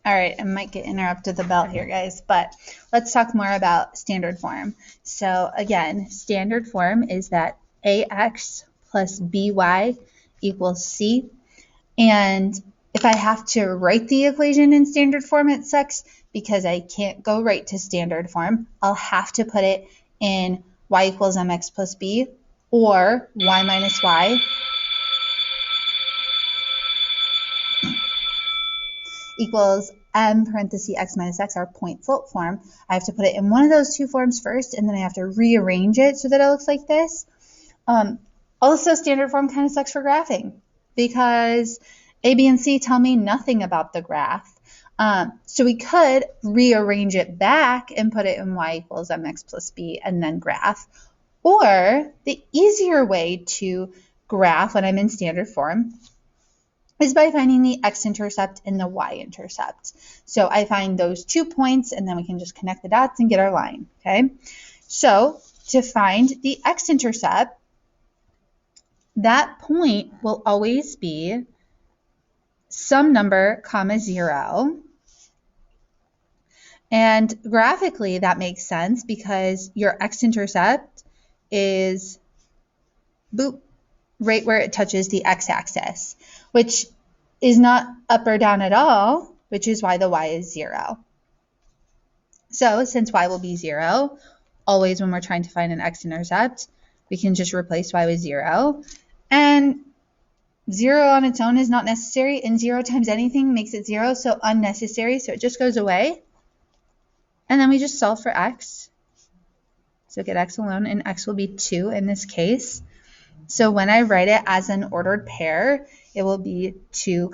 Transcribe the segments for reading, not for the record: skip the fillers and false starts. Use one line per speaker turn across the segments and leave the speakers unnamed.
All right, I might get interrupted the bell here, guys, but let's talk more about standard form. So again, standard form is that ax plus by equals c. And if I have to write the equation in standard form, it sucks because I can't go right to standard form. I'll have to put it in y equals mx plus b or y minus y equals m parentheses x minus x, our point float form. I have to put it in one of those two forms first, and then I have to rearrange it so that it looks like this. Also, standard form kind of sucks for graphing because a, b, and c tell me nothing about the graph. So we could rearrange it back and put it in y equals mx plus b and then graph. Or the easier way to graph when I'm in standard form is by finding the X-intercept and the Y-intercept. So I find those 2 points, and then we can just connect the dots and get our line, okay? So to find the X-intercept, that point will always be some number, comma, 0. And graphically, that makes sense because your X-intercept is, boop, right where it touches the x-axis, which is not up or down at all, which is why the y is 0. So since y will be 0, always when we're trying to find an x-intercept, we can just replace y with 0. And 0 on its own is not necessary, and 0 times anything makes it 0, so unnecessary, so it just goes away. And then we just solve for x. So get x alone, and x will be 2 in this case. So when I write it as an ordered pair, it will be 2,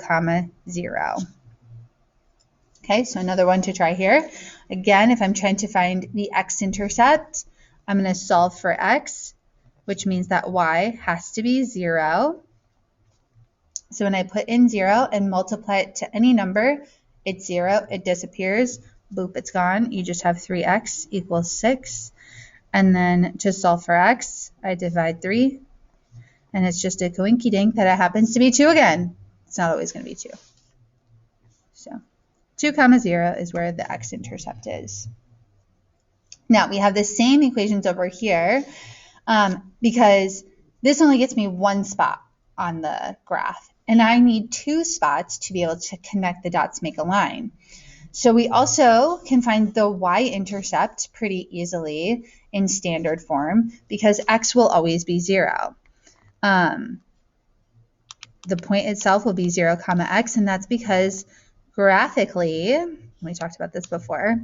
0. Okay, so another one to try here. Again, if I'm trying to find the x-intercept, I'm going to solve for x, which means that y has to be 0. So when I put in 0 and multiply it to any number, it's 0, it disappears, boop, it's gone. You just have 3x equals 6. And then to solve for x, I divide 3. And it's just a coinky-dink that it happens to be 2 again. It's not always going to be 2. So 2, 0 is where the x-intercept is. Now, we have the same equations over here because this only gets me one spot on the graph. And I need 2 spots to be able to connect the dots, make a line. So we also can find the y-intercept pretty easily in standard form because x will always be 0. The point itself will be 0, x, and that's because graphically, we talked about this before,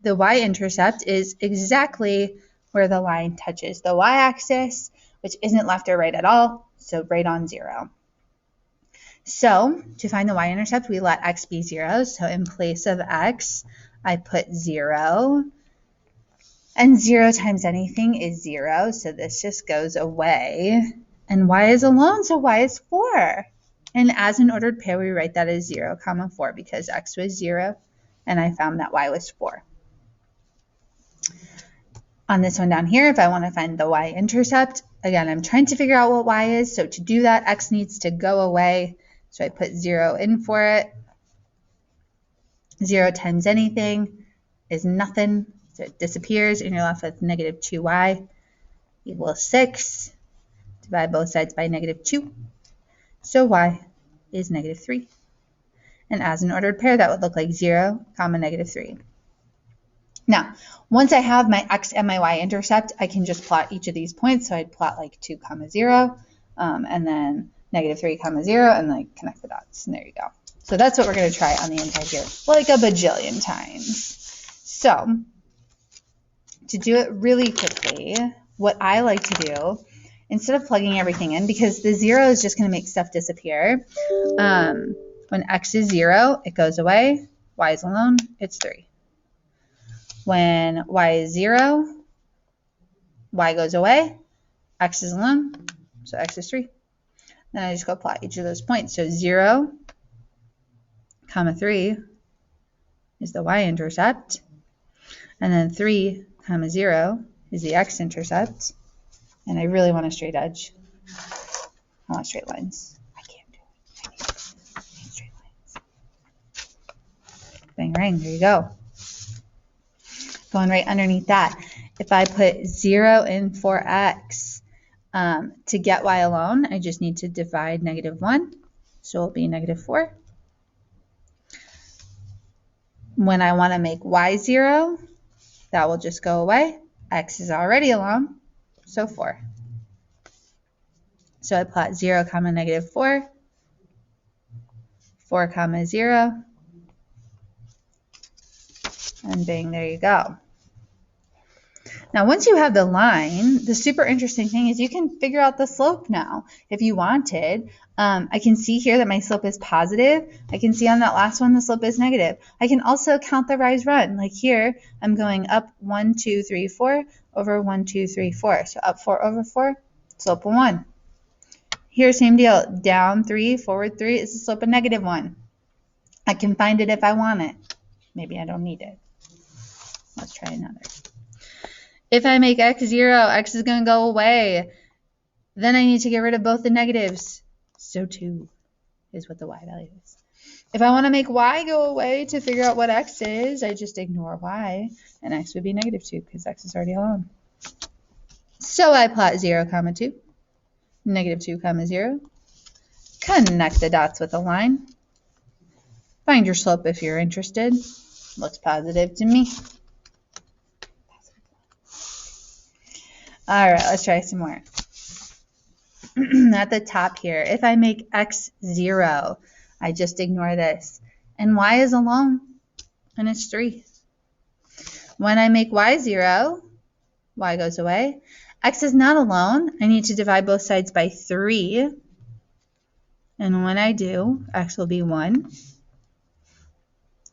the y-intercept is exactly where the line touches the y-axis, which isn't left or right at all, so right on 0. So to find the y-intercept, we let x be 0, so in place of x, I put 0, and 0 times anything is 0, so this just goes away. And y is alone, so y is 4. And as an ordered pair, we write that as 0, 4 because x was 0, and I found that y was 4. On this one down here, if I want to find the y-intercept, again, I'm trying to figure out what y is, so to do that, x needs to go away. So I put 0 in for it. 0 times anything is nothing, so it disappears, and you're left with negative 2y equals 6. Divide both sides by negative 2. So y is negative 3. And as an ordered pair, that would look like 0, negative 3. Now, once I have my x and my y-intercept, I can just plot each of these points. So I'd plot like 2, 0, and then negative 3, 0, and like connect the dots. And there you go. So that's what we're going to try on the inside here, like a bajillion times. So to do it really quickly, what I like to do, instead of plugging everything in, because the 0 is just going to make stuff disappear, when x is 0, it goes away. Y is alone, it's 3. When y is 0, y goes away, x is alone, so x is 3. Then I just go plot each of those points. So 0, 3 is the y-intercept, and then 3, 0 is the x-intercept. And I really want a straight edge. I want straight lines. I can't do it. I need straight lines. Bang, rang, there you go. Going right underneath that. If I put 0 in for x, to get y alone, I just need to divide -1. So it'll be -4. When I want to make y 0, that will just go away. X is already alone, so 4. So I plot 0, -4, 4, 0, and bang, there you go. Now, once you have the line, the super interesting thing is you can figure out the slope now if you wanted. I can see here that my slope is positive. I can see on that last one the slope is negative. I can also count the rise run. Like here, I'm going up 1, 2, 3, 4 over 1, 2, 3, 4. So up 4 over 4, slope of 1. Here, same deal. Down 3, forward 3 is the slope of -1. I can find it if I want it. Maybe I don't need it. Let's try another. If I make x 0, x is going to go away. Then I need to get rid of both the negatives. So 2 is what the y value is. If I want to make y go away to figure out what x is, I just ignore y, and x would be -2 because x is already alone. So I plot 0, 2, -2, 0. Connect the dots with a line. Find your slope if you're interested. Looks positive to me. All right, let's try some more. At the top here, if I make x 0, I just ignore this. And y is alone, and it's 3. When I make y 0, y goes away. X is not alone. I need to divide both sides by 3. And when I do, x will be 1.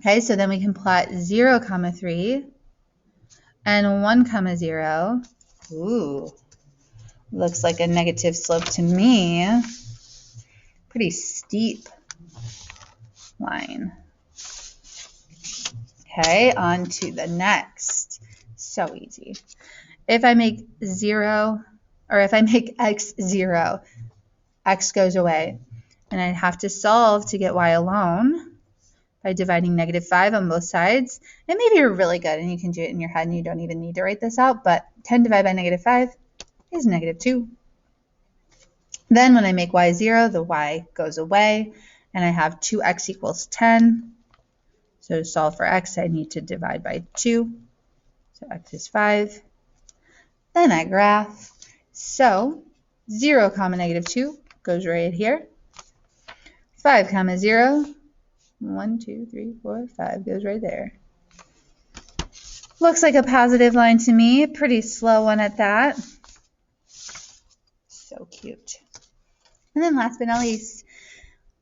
Okay, so then we can plot 0, 3, and 1, 0. Ooh, looks like a negative slope to me. Pretty steep line. Okay, on to the next. So easy. If I make 0, or if I make x 0, x goes away. And I have to solve to get y alone by dividing -5 on both sides. And maybe you're really good and you can do it in your head and you don't even need to write this out, but 10 divided by -5 is -2. Then when I make y 0, the y goes away, and I have 2x equals 10. So to solve for x, I need to divide by 2. So x is 5. Then I graph. So 0, -2 goes right here. 5, 0. 1, 2, 3, 4, 5 goes right there. Looks like a positive line to me. Pretty slow one at that. So cute. And then last but not least,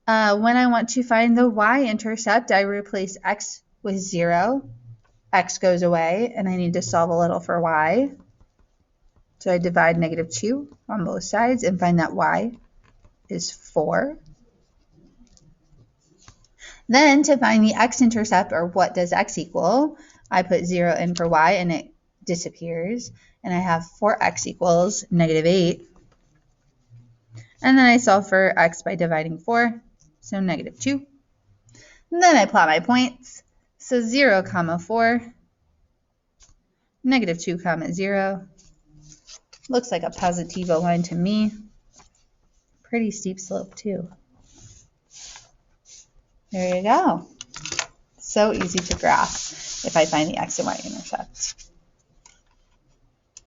when I want to find the y-intercept, I replace x with 0. X goes away, and I need to solve a little for y. So I divide -2 on both sides and find that y is 4. Then to find the x-intercept, or what does x equal, I put 0 in for y and it disappears. And I have 4x equals -8. And then I solve for x by dividing 4, so -2. And then I plot my points. So 0, 4, -2, 0. Looks like a positivo line to me. Pretty steep slope too. There you go. So easy to graph if I find the x and y intercepts.